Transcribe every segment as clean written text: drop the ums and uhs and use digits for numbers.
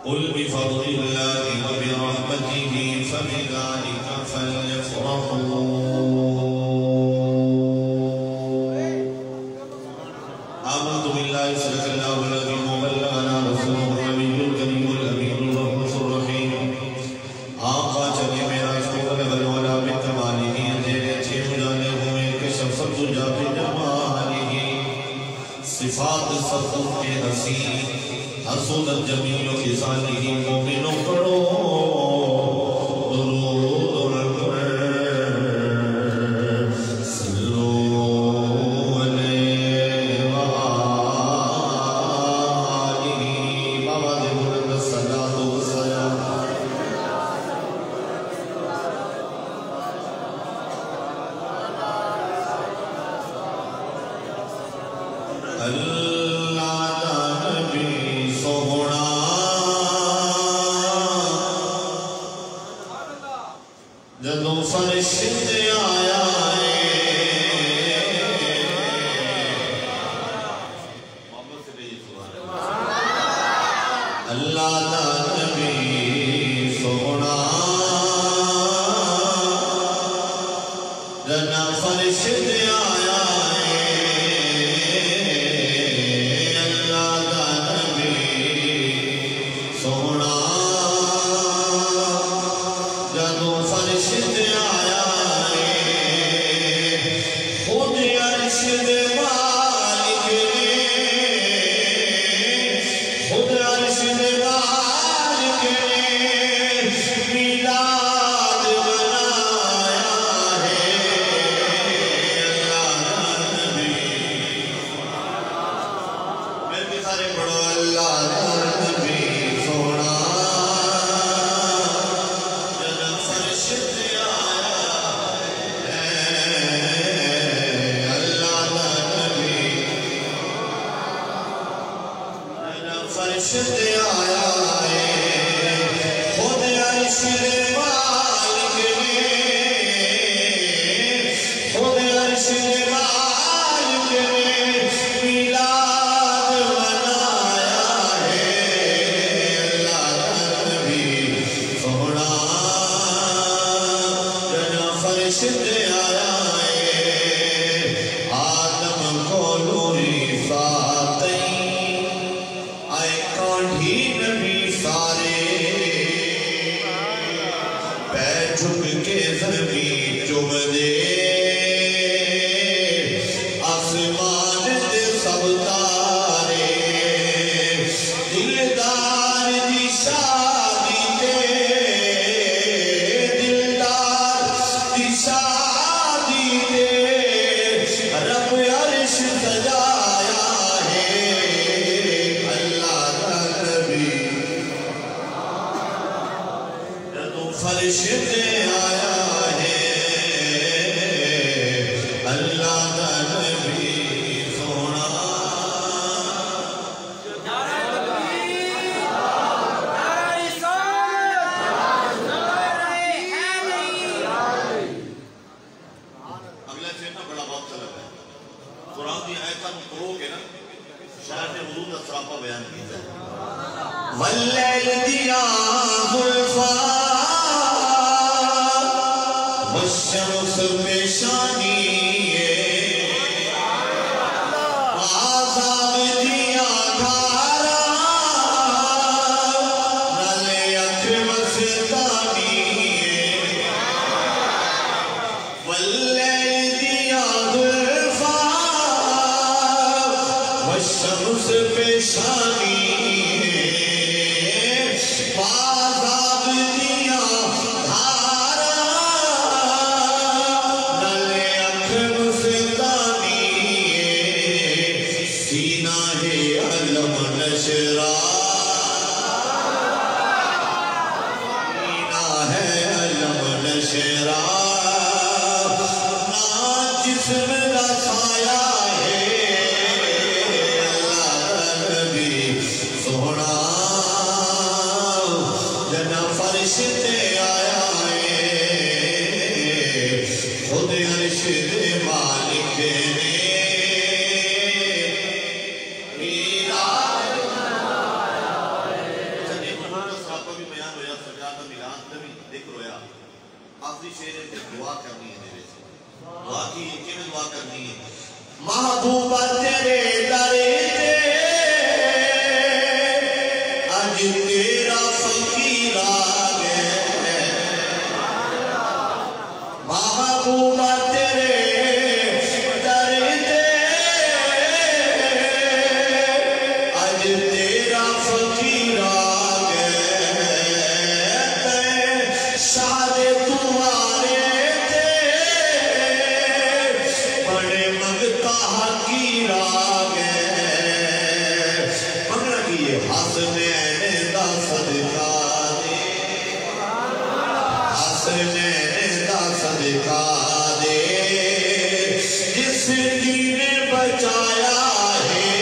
قل بفضل الله وبرحمته فبذلك فليفرحوا آمنت بالله صدق الله العظيم وبلغنا رسوله النبي الكريم الأمين الرحمة الرحيم آقا چلے میرا شکر والولا بکماله اندھیرے اچھے مجانے ہوئے کشف سب جا بجماله صفات سفر کے حسین حسود الجمیل خصاله مومن پڑھو درود اکبر صلو علیہ وآلہ بابا دے بلند الصلاة والسلام جدوں فرشت آیا ہے اللہ دا نبی سونا جدوں فرشت آیا ہے اللہ دا نبی سونا جدوں فرشت آیا ہے خود عرش دے مالک نے خود عرش دے مالک نے میلاد منایا ہے اللہ دا نبی میرے بھی سارے پڑھو اللہ دا نبی سونا فرشت آیا ہے خود عرش دے مالک نے خود عرش دے مالک نے میلاد منایا ہے اللہ دا نبی سونا جنا فرشت آیا ہے آدم کو نوری فاتحی ہی نبی سارے پہ جھک کے زمین چوم دے آسمان دے سب تارے دلدار دی شادی تے دلدار دی شادی تے رب عرش سجایا ہے فرشت آیا ہے واللیل دیا غلفا والشمس پیشانی آزاد دیا دھارا نلے اکھ مستانی واللیل دیا غلفا والشمس پیشانی محبوبہ تیرے درے آج تیرا فقیر آگے محبوبہ تیرے درے آج تیرا فقیر آگے شاد تمہارے بڑے مگتا حقیر آگے مگنا کیے حسنین دا صدقہ دے حسنین دا صدقہ دے جس کی نے بچایا ہے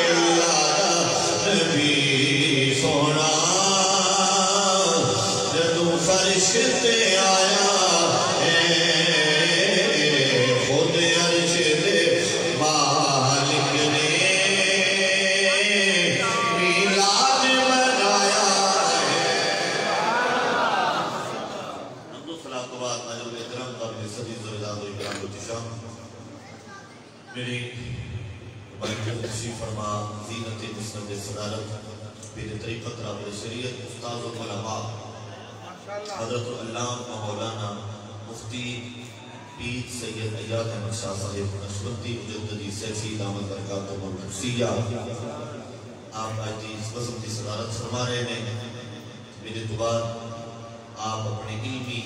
اللہ نبی سونا جدو فرشتے آیا میری تشریف فرما زینت مسند صدارت پیر طریقت رابع شریعت استاذ العلماء حضرت علام مولانا مفتی پیر سید ایاد احمد شاہ صاحب نشبندی مجددی سیفی دامت برکاتہ والمنسیہ آپ آج اس قسم کی صدارت فرما رہے ہیں میرے دوبار آپ اپنے علمی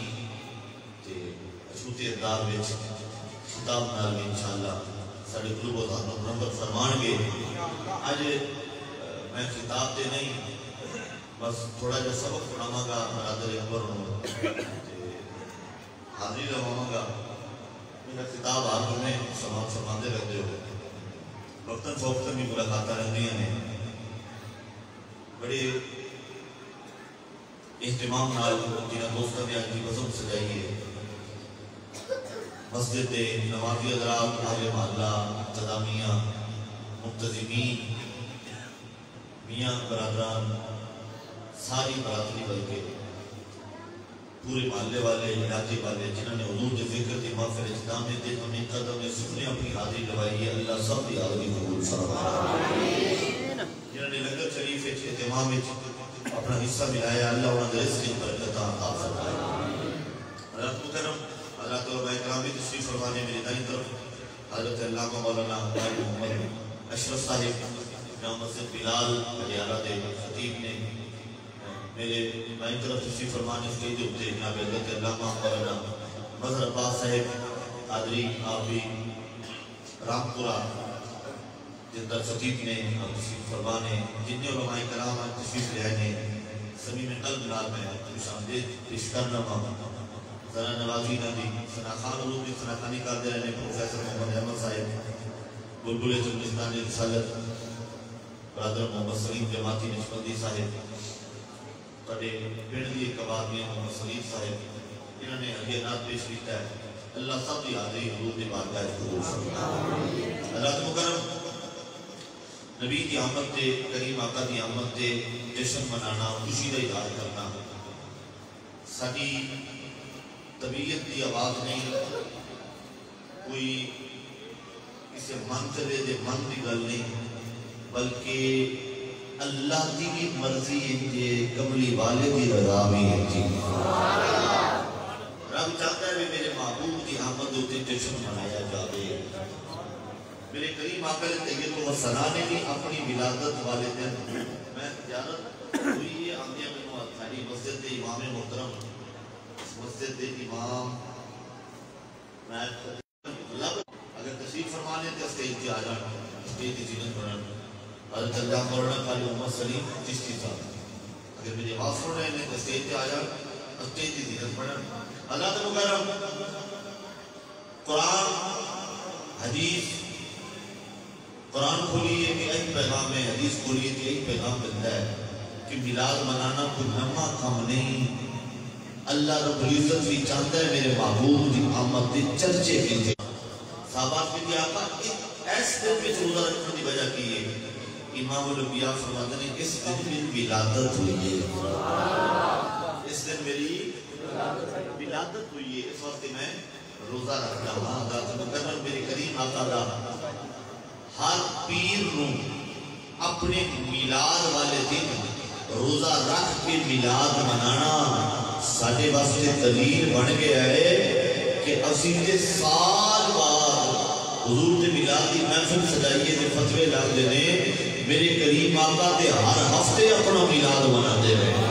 اچھوتے اندار وچ خطاب نال میں انشاءاللہ ساڑھے قلوب و ذہن و نمبر فرمان گے آج میں خطاب دے نہیں بس تھوڑا جا سبق پڑھاما گا برادر اکبر ہوں حاضری رہا گا میرا خطاب آپ میں سامان فرماندے رہتے ہو وقتاً فوقتاً بھی ملاقاتہ رہنی ہیں بڑے اہتمام نال جنہاں دوستہ نے آج کی بزم سجائیے مسجد نوافی حضرات اہل محلہ انتظامیہ منتظمین میاں برادران ساری برادری بلکہ پورے محلے والے علاقے والے جنہوں نے حضور کے ذکر کی محفل اجتماع میں دے ہمیں قدم میں سکنے اپنی حاضری لوائی ہے اللہ سب کی حاضری قبول فرمائے جنہوں نے لنگر شریف اجتماع میں اپنا حصہ ملایا اللہ انہوں نے رزق کی برکتہ عطا فرمائے حضرت مکرم حضرت علماء اکرام بھی تشریف فرمانے میری دائیں طرف حضرت علامہ مولانا محمد اشرف صاحب جامع مسجد بلال علیہ دے خطیب نے میرے دائیں طرف تشریف فرمانے اس کے جو تھے جناب حضرت علامہ مولانا مظہر عباس صاحب قادری آپ بھی رام پورا جن در خطیب نے تشریف فرمانے جتنے علماء اکرام تشریف لے آئے سمیم قلب لال میں خوش آمدید پیش کرنا ذرا نوازی نبی ثنا خان علوم کی ثنا خانی قادر نے پروفیسر محمد احمد صاحب بلبل چندستانی رسالت برادر محمد سلیم جماعتی نشبندی صاحب کڑے پیڑلی کبابی محمد سلیم صاحب انہوں نے علیانات پیش لیتا ہے اللہ سب کی حاضری حضور نے بارگاہ قبول فرمائے حضرت مکرم نبی کی آمد تے کریم آقا دی آمد تے جشن منانا خوشی دا اظہار کرنا ساری طبیعت دی آواز نہیں کوئی کسی من چلے دے من دی گل نہیں بلکہ اللہ کی مرضی ہے کملی والے دی رضا بھی ہے رب چاہتا ہے میرے محبوب کی آمد ہوتے جشن منایا جاوے میرے کریم آقا طیب و ثنا نے بھی اپنی ولادت والے دن میں زیارت ہوئی ہے آندیا میں ساری مسجد دے امام محترم مسجد دے امام میں اگر تشریف فرمانے تھے اسٹیج پہ آ جانا اسٹیج کی زینت بڑھانا حضرت اللہ مولانا قاری محمد سلیم چشتی صاحب اگر میری آواز سن رہے ہیں تو اسٹیج پہ آ جانا اسٹیج کی زینت بڑھانا اللہ مکرم قرآن حدیث قرآن کھولیے کہ ایک پیغام ہے حدیث کھولیے کہ ایک پیغام ملتا ہے کہ میلاد منانا کوئی لمحہ کم نہیں اللہ رب العزت بھی چاہتا ہے میرے محبوب کی آمد کے چرچے کیجئے صحابات کی دیا آقا ایس دن میں روزہ رکھنے کی وجہ کی ہے امام الانبیاء فرماتے ہیں اس دن میری ولادت ہوئی ہے اس دن میری ولادت ہوئی ہے اس وقت میں روزہ رکھتا ہوں ذات مکرم میرے کریم آقا دا ہر پیر نو اپنے میلاد والے دن روزہ رکھ کے میلاد منانا ساڑھے واسطے دلیل بن گیا ہے کہ اسیتے سال بعد حضور دے میلاد کی محفل سجائیے دے فتوے لگ دینے میرے کریم آقا دے ہر ہفتے اپنا میلاد منا دے رہے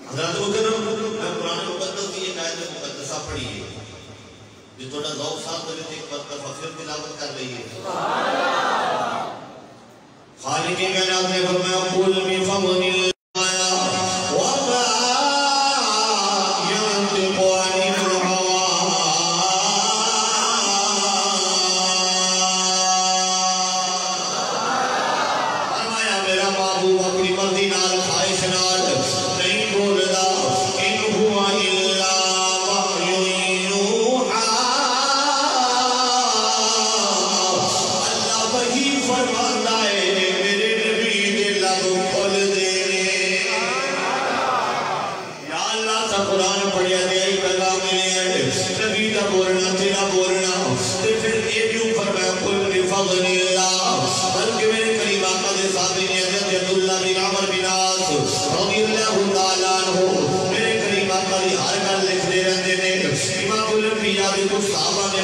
حضرت مکرم میں قرآن مقدس کی ایک آیت مقدسہ پڑھی ہے جو تھوڑا ذوق صاحب دے ایک مرتبہ فخر تلاوت کر رہی ہے خالق کائنات نے فرمایا قل بفضل اللہ وما ينطق عن الهوى فرمایا میرا محبوب اپنی مرضی نال خواہش نال نہیں بولدا ان هو الا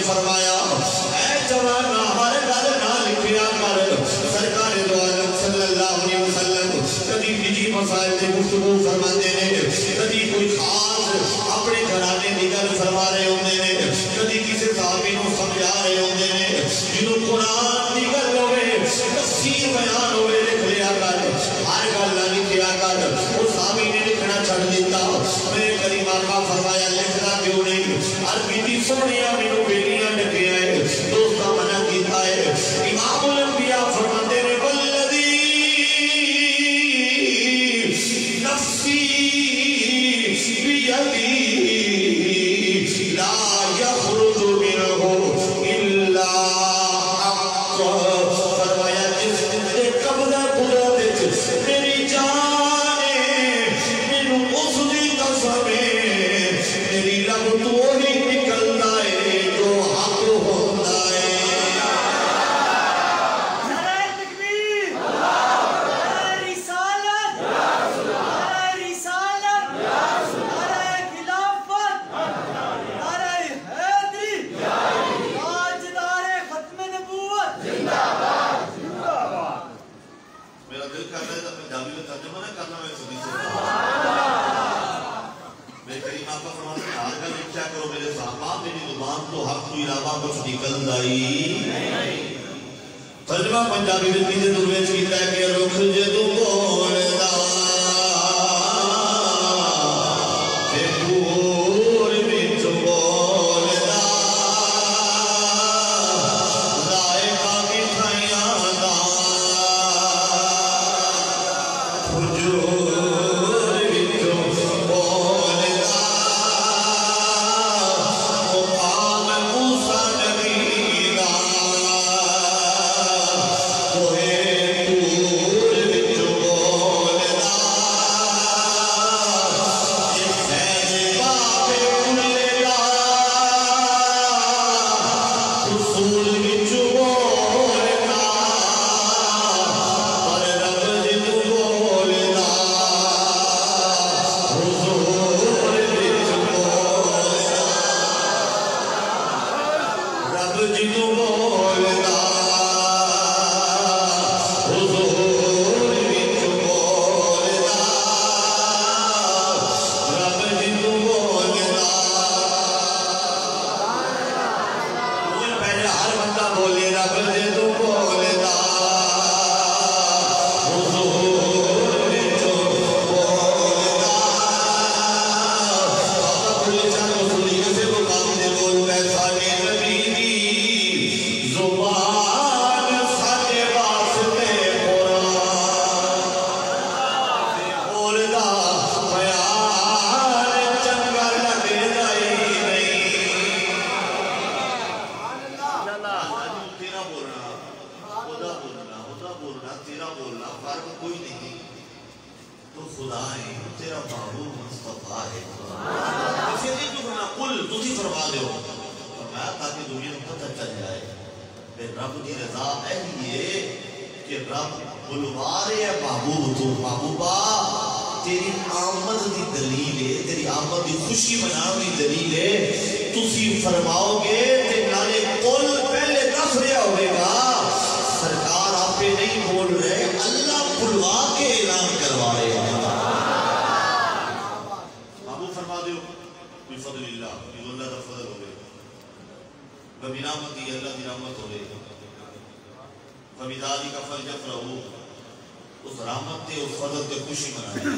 فرمایا اے جوانا ہر گل نہ لکھیا کر سرکار دو عالم صلی اللہ علیہ وسلم کدی نجی مسائل سے گفتگو فرماتے ہیں کدی کوئی خاص اپنے گھرانے کی گل فرما رہے ہوتے ہیں کدی کسی صحابی کو سمجھا رہے ہوتے ہیں جنہوں قرآن کی گل ہوئے تفسیر بیان ہوئے لکھ لیا کر ہر گل نہ لکھیا کر وہ صحابی نے لکھنا چھڑ دیتا میرے کریم آقا فرمایا لکھنا کیوں نہیں عربی دی سونیا مینوں بیلیاں ڈکے ہیں دوستا منع کیتا ہے امام الانبیاء فرماتے ہیں والذی نفسی بیدی لا یخرج منہ الا حق فرمایا جس نے قبضہ قدرت میری جان ہے مینوں اس دی قسم ہے میری لب تو ہی نکلنا ہے جو حق ہوتا ہے نعرہ تکبیر نعرہ رسالت نعرہ رسالت نعرہ خلافت نعرہ حیدری تاجدار ختم نبوت زندہ باد زندہ باد میرا دل کر رہا ہے تو میں جاوی میں ترجمہ نہ کرنا میں سنی سے میرے کریم آقا فرماتے ہیں ہر گل لکھیا کرو میرے صحابہ میری زبان تو حق تو علاوہ کچھ نکل دائی ترجمہ پنجابی میں پیچھے درویش کیتا ہے کہ رخ جدو بولدا تے پور وچ بولدا ذائقہ مٹھائیاں دا حضور مقام موسیٰ نبی دا تیرا محبوب مصطفیٰ ہے. پھر ایک جو فرمایا قل تسی فرما دو فرمایا تاکہ دنیا کو پتہ چل جائے کہ رب کی رضا ہے کہ رب بلوارے ہے محبوب تو محبوبہ تیری آمد دی دلیل ہے تیری آمد دی خوشی منانے دی دلیل ہے تسی فرماؤ گے تے نالے قل پہلے دس رہا ہوئے گا سرکار آپ پہ نہیں بول رہے اللہ بلوا کے اعلان کروا رہے ہیں. محبوب فرما دیو بفضل اللہ اللہ کا فضل ہو گئے ببنامتی اللہ دی رحمت ہو گئے ببدادی کا فرجت رہو اس رحمت تے اس فضل تے خوشی منائے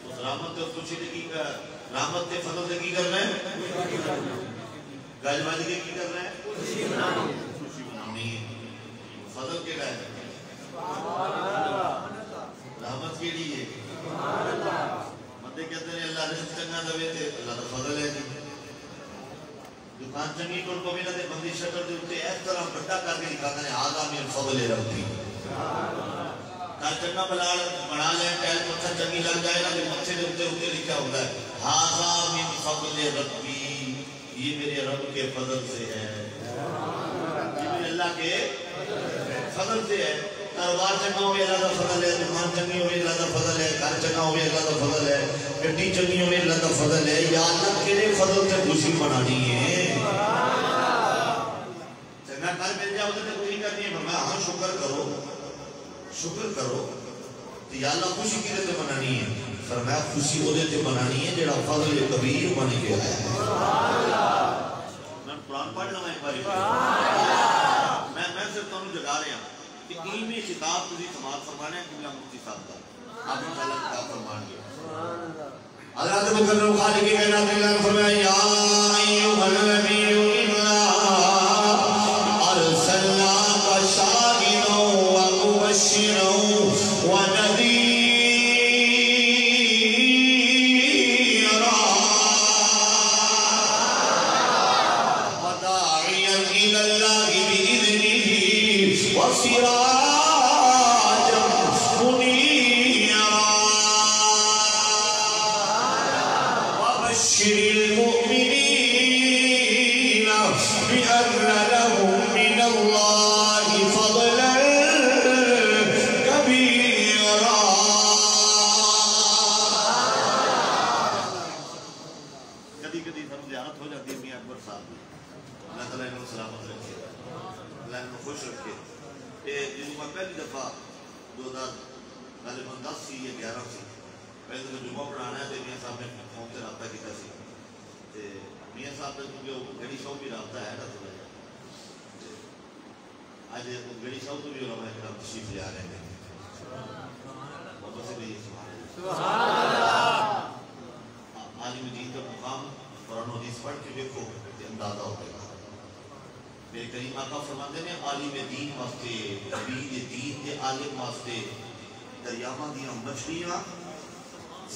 اس رحمت تے اس خوشی تے کی کر رحمت تے فضل تے کی کرنا ہے گاج باج کے کی کرنا ہے خوشی منانی ہے. فضل کے ہے رحمت کے لیے مدے کہتے ہیں اللہ رزق چنگا دوے تے اللہ کا فضل ہے دکان چنگی کر کو بھی نہ دے بندی شکر دے اتے اس طرح بڑا کر کے دکھاتا ہے آدمی الفضل ربی کل چنگا بنا لیں ٹیل پتھر چنگی لگ جائے نا مچھے دے اتے لکھا ہوتا ہے ہاذا من فضل ربی یہ میرے رب کے فضل سے ہے یہ میرے اللہ کے فضل سے ہے. کاروبار چنگا ہوئے اللہ کا فضل ہے دکان چنگی ہوئے اللہ کا فضل ہے گھر چنگا ہوئے اللہ کا فضل ہے گڈی چنگی ہوئے اللہ کا فضل ہے. یا اللہ کیڑے فضل سے خوشی منانی ہے چنگا گھر مل جائے اسے خوشی کرنی ہے فرمایا ہاں شکر کرو تو یا اللہ خوشی کیڑے سے منانی ہے فرمایا خوشی وہ سے منانی ہے جڑا فضل کبیر بن کے آیا ہے. میں قرآن پڑھ لوں ایک باری میں صرف تمہیں جگا رہا ہوں کہ علمی خطاب تجھے سماعت فرمانا ہے کیونکہ مفتی صاحب کا آپ انشاءاللہ خطاب فرمان گے. حضرت مکرم خالق کائنات اللہ فرمایا یا ایھا النبی انا ارسلناک شاہدا و مبشرا و نذیرا وداعیا الی اللہ بإذنہ وسراجا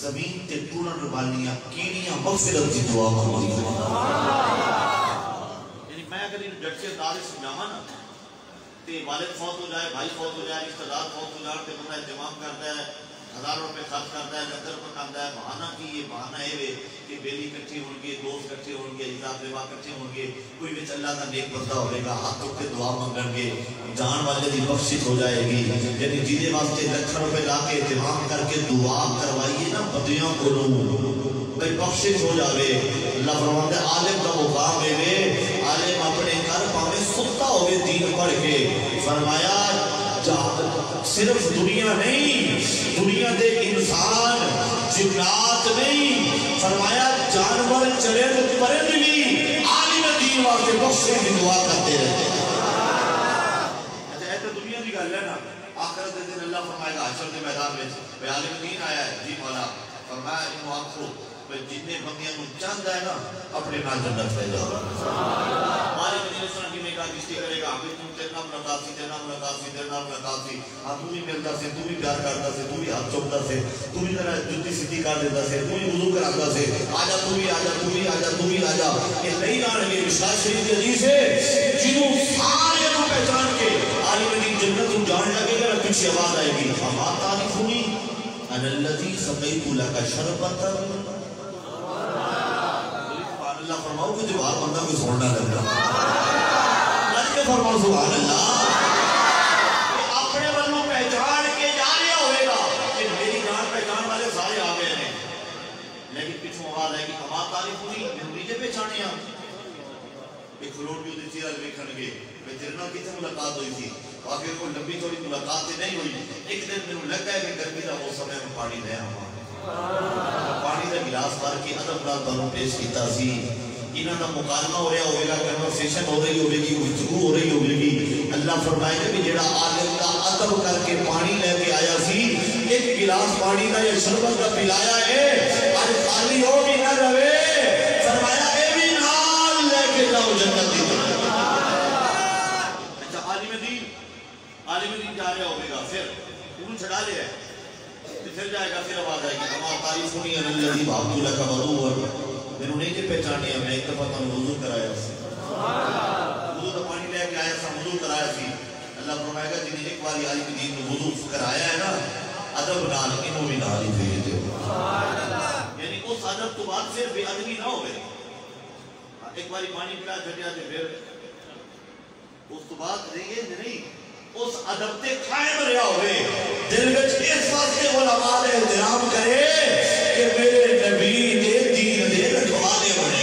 زمین تے ٹوڑن والیاں کیڑیاں مغفرت کی دعا مانگی یعنی میں اگر ان ڈٹ کے دارے سمجھاواں نا تے والد فوت ہو جائے بھائی فوت ہو جائے رشتہ دار فوت ہو جائے تے بندہ اہتمام کرتا ہے ہزاروں روپے خرچ کرتا ہے لنگر پکاندا ہے بہانہ کی یہ بہانہ ہے کہ بیلی اکٹھے ہوں گے دوست اکٹھے ہوں گے عزت بیوا اکٹھے ہوں گے کوئی وچ اللہ کا نیک بندہ ہوے گا ہاتھ اٹھ کے دعا مانگن گے جان والے دی بخشش ہو جائے گی یعنی جیدے واسطے لاکھاں روپے لا کے اہتمام کر کے دعا کروائیے نا بدیاں کولوں بھئی بخشش ہو جاوے اللہ فرماتا ہے عالم کا مقام ہے عالم اپنے گھر پاویں ستا ہوئے دین پڑھ کے فرمایا صرف دنیا نہیں دنیا دے انسان جنات نہیں فرمایا جانور چرند پرند بھی عالم دین واسطے بخشے کی دعا کرتے رہتے ہیں. اچھا ایسے دنیا کی گل ہے نا آخرت دن اللہ فرمائے گا حشر کے میدان میں عالم دین آیا ہے جی مولا فرمایا انہوں آپ کو جتنے بندیاں کو چاند ہے نا اپنے نال جنت پہ جاؤ ہمارے مدینہ سلام کی میں کہا کشتی کرے گا ہمیں تم تیرنا ملاقات سی ہم بھی ملتا سے تو بھی پیار کرتا سے تو بھی ہاتھ چوکتا سے تو بھی ذرا جتی سیدھی کر دیتا سے تو بھی وضو کراتا سے آجا تو بھی آجا یہ نہیں آنے گے مشکل شریف کے حدیث ہے جنہوں سارے کو پہچان کے عالم دین جنت تم جان لگے گا پیچھے آواز آئے گی ہمارا تعریف ہوئی انا الذی سقیت لک شربۃ اللہ فرماؤ کہ جو آپ بندہ کو سننا لگا اللہ کے فرماؤ سبحان اللہ اپنے والوں پہچان کے جانے ہوئے گا کہ میری جان پہچان والے سارے آ گئے ہیں لیکن پچھوں آواز ہے کہ ہما تعریف ہوئی میرے پہچانے آپ ایک فلوٹ بھی ہوتی تھی دیکھنے گے میں تیرے نال کتنے ملاقات ہوئی تھی واقعی کوئی لمبی تھوڑی ملاقات نہیں ہوئی ایک دن میں لگا ہے کہ گرمی کا موسم ہے میں پانی لے آؤں پانی کا گلاس بھر کے ادب نال تانوں پیش کیتا سی انہاں دا مکالمہ ہو رہا ہوئے گا کنورسیشن ہو رہی ہوئے گی گفتگو ہو رہی ہوئے گی اللہ فرمائے گا کہ جڑا عالم دا ادب کر کے پانی لے کے آیا سی ایک گلاس پانی کا یا شربت کا پلایا ہے آج خالی ہو بھی نہ رہے فرمایا اے بھی نال لے کے جاؤ جنت دی اچھا عالم دین جا رہا ہوئے گا پھر انہوں چھڑا لیا ہے پھر جائے گا پھر آواز آئے گی ہما تعریف ہونی ہے اللہ بھابد اللہ کا وضو میں نے نہیں کہ پہچانے میں ایک دفعہ تم وضو کرایا سی وضو تو پانی لے کے آیا سا وضو کرایا سی اللہ فرمائے گا جنہیں ایک باری عالم دین نے وضو کرایا ہے نا ادب نال انہوں بھی نال ہی بھیج دے یعنی اس ادب تو بعد پھر بے ادبی نہ ہوئے ایک باری پانی پلا جھٹیا دے پھر اس تو بعد نہیں اس ادب تے قائم رہا ہوئے دل وچ اس واسطے علماء احترام کرے کہ میرے نبی دے دین دے رکھوانے بنے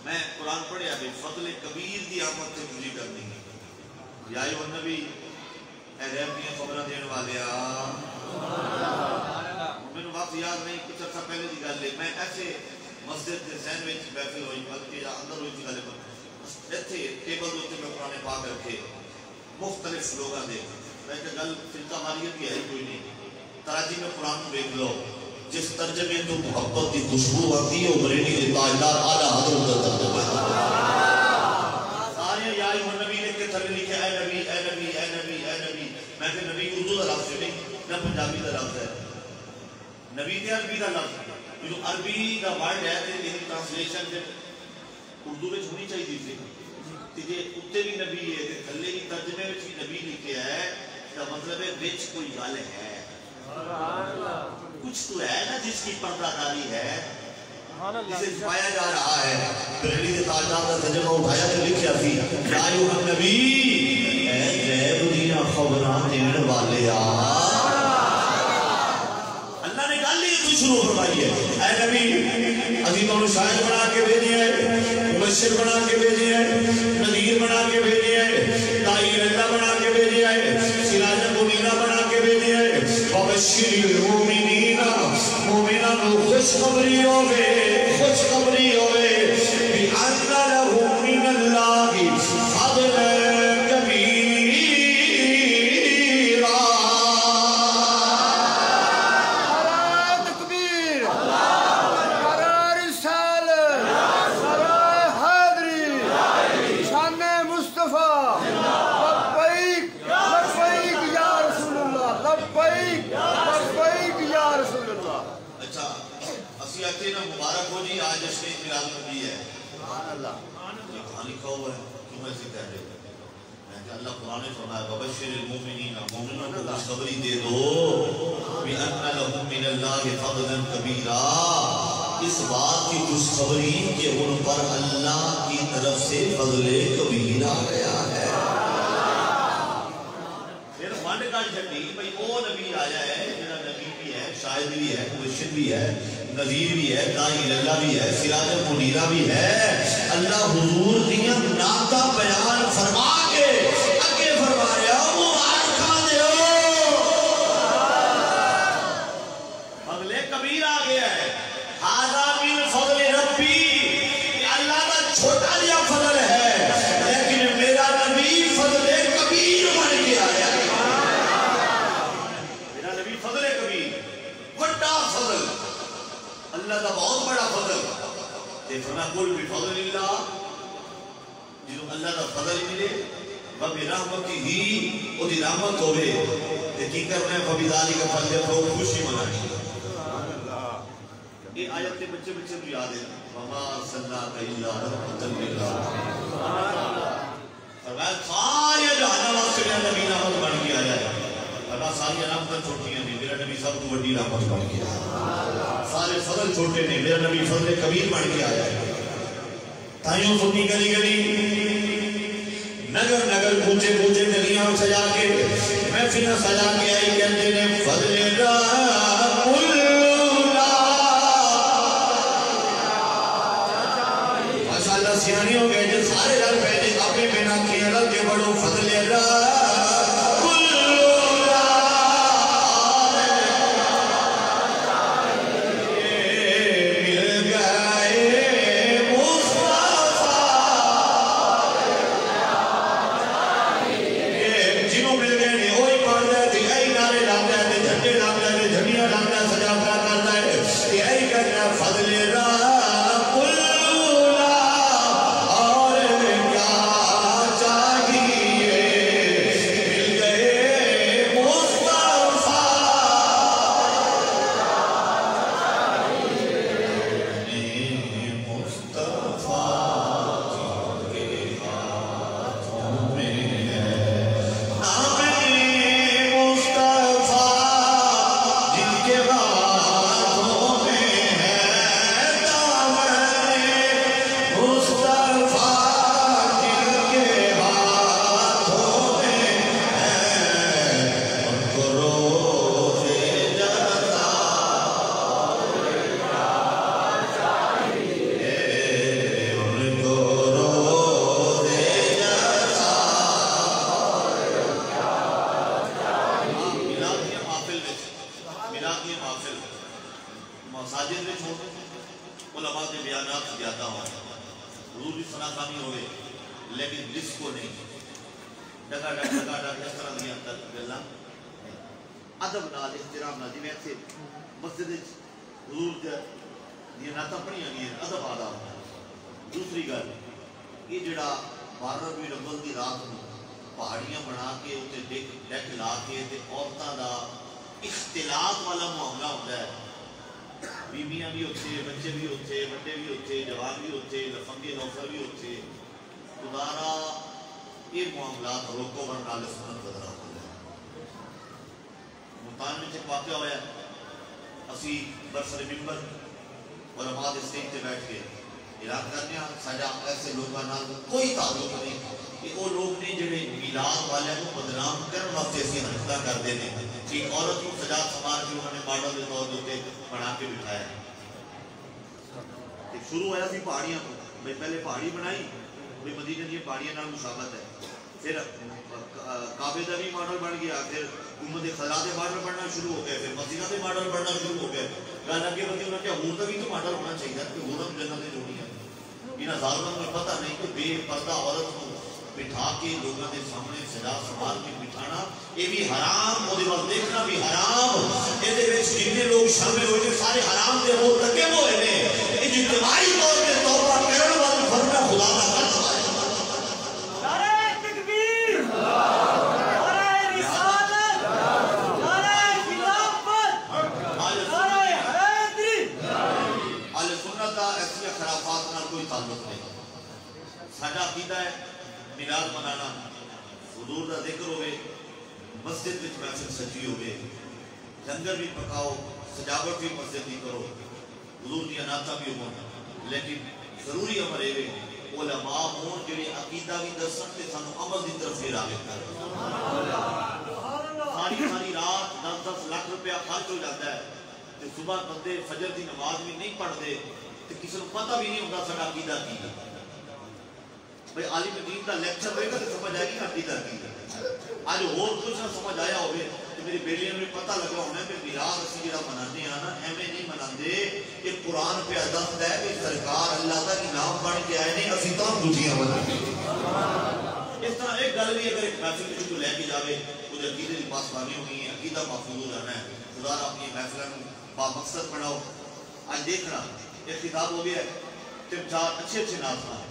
میں قرآن پڑھیا بھی فضل کبیر دی آمد سے خوشی کرنی یا ایوہ النبی اے ریب دیا خبرہ دین والے میں وقت یاد نہیں کچھ عرصہ پہلے دی گل لے میں ایسے مسجد دے سین وچ بیٹھے ہوئی بلکہ یا اندر ہوئی تھی گلے پر ایتھے ٹیبل ہوتے میں قرآن پاک رکھے مختلف لوگاں دے میں کہ گل فلقہ مالیت کی ہے کوئی نہیں تراجی میں قرآن کو دیکھ لو جس ترجمے تو محبت کی خوشبو آتی ہے وہ بریلی دے تاجدار اعلیٰ حضرت کا ترجمہ سارے یا ایوہ نبی نے کے تھلے لکھے اے نبی اے نبی اے نبی اے نبی میں کہ نبی اردو دا لفظ نہیں نہ پنجابی دا لفظ ہے نبی دے عربی دا لفظ جو عربی دا ورڈ ہے یہ ٹرانسلیشن اردو میں ہونی چاہیے تھی کہ جے اتے بھی نبی ہے کہ تھلے کی ترجمے میں بھی نبی لکھے ہے اس کا مطلب ہے وچ کوئی گل ہے کچھ تو ہے نا جس کی پردہ داری ہے جسے چھپایا جا رہا ہے بریلی کے تاجدار کا ترجمہ اٹھایا تو لکھیا تھی یا ایوہ النبی اے غیب دیاں خبران دین والے اللہ نے گل ہی تو شروع فرمائی ہے اے نبی عظیموں نے شاہد بنا کے بھیجے ہیں مبشر بنا کے بھیجے ہیں نذیر بنا کے بھیجے ہیں داعی اللہ بنا کے بھیجے ہیں سراج منیرہ بنا کے بھیجے ہیں وبشر المؤمنین مومنان کو خوشخبری ہوئے بِأَنَّ لَهُم مِّنَ اللَّهِ فَضْلًا كَبِيرًا مبارک ہو جی آج اس نے اطلاع دی ہے سبحان اللہ یہ کہاں لکھا ہوا ہے کیوں ایسے کہہ رہے میں کہ اللہ قرآن نے فرمایا وبشر المؤمنین مومنوں کو خوشخبری دے دو بِأَنَّ لَهُم مِّنَ اللَّهِ فَضْلًا كَبِيرًا اس بات کی خوشخبری کہ ان پر اللہ کی طرف سے فضل کبیر آ گیا ہے پھر ونڈ کا جھٹی بھئی وہ نبی آیا ہے جنہاں نبی بھی ہے شاہد بھی ہے مبشر بھی ہے نذیر بھی ہے داعی اللہ بھی ہے سراج منیرہ بھی ہے اللہ حضور دیاں نعتاں بیان فرما کے اگے فرمایا مبارکاں دیو فضل کبیر آ گیا ہے ھذا من فضل ربی اللہ کا چھوٹا لیا فضل ہے لیکن میرا نبی فضل کبیر بن کے آیا میرا نبی فضل کبیر بڑا فضل اللہ کا بہت بڑا فضل تے فرمایا قل بفضل اللہ جنہوں اللہ کا فضل ملے وَبِرَحْمَتِهِ او دی رحمت ہوئے تے کی کرنا ہے فَبِذَلِكَ فَلْيَفْرَحُوا خوشی منائیں یہ آیت کے بچے تو یاد ہے وَمَا أَرْسَلْنَاكَ إِلَّا رَحْمَةً لِلْعَالَمِينَ فرمایا سارے جہان واسطے نبی رحمت بن کے آیا ہے اللہ ساری رحمتیں چھوٹی ہیں نہیں، میرا نبی سب کو بڑی رحمت بن گیا، سارے فضل چھوٹے نہیں، میرا نبی فضل کبیر بن کے آیا ہے۔ تائیوں سنی گلی گلی نگر نگر پوچھے پوچھے گلیاں سجا کے محفلیں سجا کے آئی کہتے نے فضل ماشاءاللہ سیانی ہو گئے جو سارے رل پہنے اپنے بنا کیا رل کے بڑھو فضل شروع ہوا سی پہاڑیاں کو، پہلے پہاڑی بنائی مدینے دی پہاڑیاں نال مشابہت ہے، پھر کعبے دا بھی ماڈل بن گیا، پھر گنبد خضرا دے ماڈل بننا شروع ہو گئے، پھر مسجداں دے ماڈل بننا شروع ہو گئے۔ گل اگے بدی انہاں کہ حور دا بھی تو ماڈل ہونا چاہیے کہ حور ہم جنت دے جوڑی ہیں۔ انہاں ظالماں کو پتہ نہیں کہ بے پردہ عورت کو بٹھا کے لوگوں کے سامنے سجا سنبھال کے بٹھانا یہ بھی حرام، وہ دیکھنا بھی حرام، یہ جتنے لوگ شامل ہوئے سارے حرام دے مرتکب ہوئے ہیں۔ اجتماعی طور پہ توبہ کرنے والی فرما خدا کا قسم ہے۔ نعرہ تکبیر، نعرہ رسالت، نعرہ خلافت، نعرہ حیدری۔ اہل سنت کا ایسی خرافات نہ کوئی تعلق نہیں۔ ساڈا عقیدہ ہے میلاد منانا، حضور کا ذکر ہوئے، مسجد میں محفل سجی ہوئے، لنگر بھی پکاؤ، سجاوٹ بھی مسجد بھی کرو، حضور کی اناتا بھی ہو، لیکن ضروری عمر ہے علماء ہون جڑے عقیدہ بھی دسن تے سانو عمل دی طرف پھر آگے کر۔ ساری رات 10 لاکھ روپیہ خرچ ہو جاتا ہے تے صبح بندے فجر دی نماز بھی نہیں پڑھتے تے کسی کو پتہ بھی نہیں ہوتا ساڈا عقیدہ کی ہے۔ بھئی عالم دین کا لیکچر ہوئے گا تو سمجھ آئے گی عقیدہ کی ہے۔ آج اور کچھ نہ سمجھ آیا ہوئے تو میری بیٹیاں میں پتہ لگا ہونا ہے کہ میلاد اسی جڑا منانے ہیں نا ایویں نہیں مناندے کہ قرآن پہ دست ہے کہ سرکار اللہ کا کی نام بن کے آئے نہیں اسی تو دوجیاں منانے۔ اس طرح ایک گل بھی اگر ایک محفل میں جو لے کے جاوے وہ عقیدے کی پاسبانی ہوئی ہے، عقیدہ محفوظ رہنا ہے۔ خدا اپنی محفلوں با مقصد بناؤ۔ آج دیکھنا ایک کتاب ہو گیا ہے 3-4 اچھے ناظران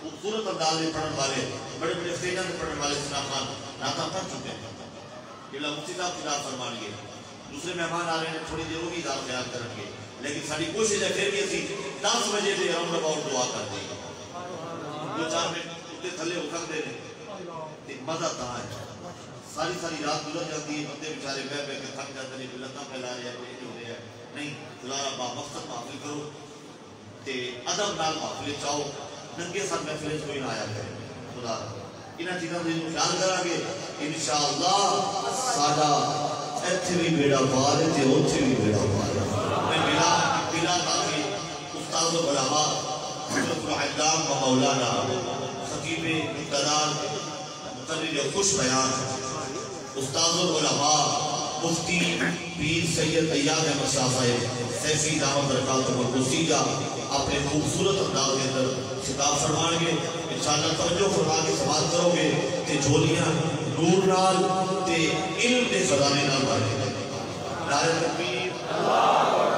خوبصورت انداز میں پڑھن والے بڑے بڑے اسٹیجوں میں پڑھن والے سناخان نعتاں پڑھ چکے ہیں۔ جیلا مفتی صاحب کتاب فرمان گے، دوسرے مہمان آ رہے ہیں تھوڑی دیر وہ بھی ادار خیال کریں گے، لیکن ساری کوشش ہے پھر بھی اسی 10 بجے سے راؤنڈ اباؤٹ دعا کر دیں گے۔ 2-4 منٹ اتنے تھلے ہو سکتے ہیں، مزہ تھا ہے ساری ساری رات گزر جاتی ہے، بندے بیچارے بہ بہ کے تھک جاتے ہیں، لتاں پھیلا رہے ہیں، کوئی ہو رہا ہے نہیں. خدا با مقصد محفل کرو تے ادب نال محفل چاہو، ننگے سر محفل کوئی نہ آیا کرے. خدا انہاں چیزاں دے خیال کرا گے انشاءاللہ ساڈا ایتھے بھی بیڑا پار ہے تے اوتھے بھی بیڑا پار ہے. میں بلا تاکہ استاد و علماء حضرت الحجام و مولانا خطیب اقتدار مقرر خوش بیان استاد و علماء مفتی پیر سید ایاد احمد شاہ صاحب سیفی دعوت برکات و مرکزیہ اپنے خوبصورت انداز کے اندر خطاب فرمان گے. انشاءاللہ توجہ فرما کے سماعت کرو گے تے جھولیاں نور نال تے علم دے خزانے نال بھر گے. نعرہ تکبیر.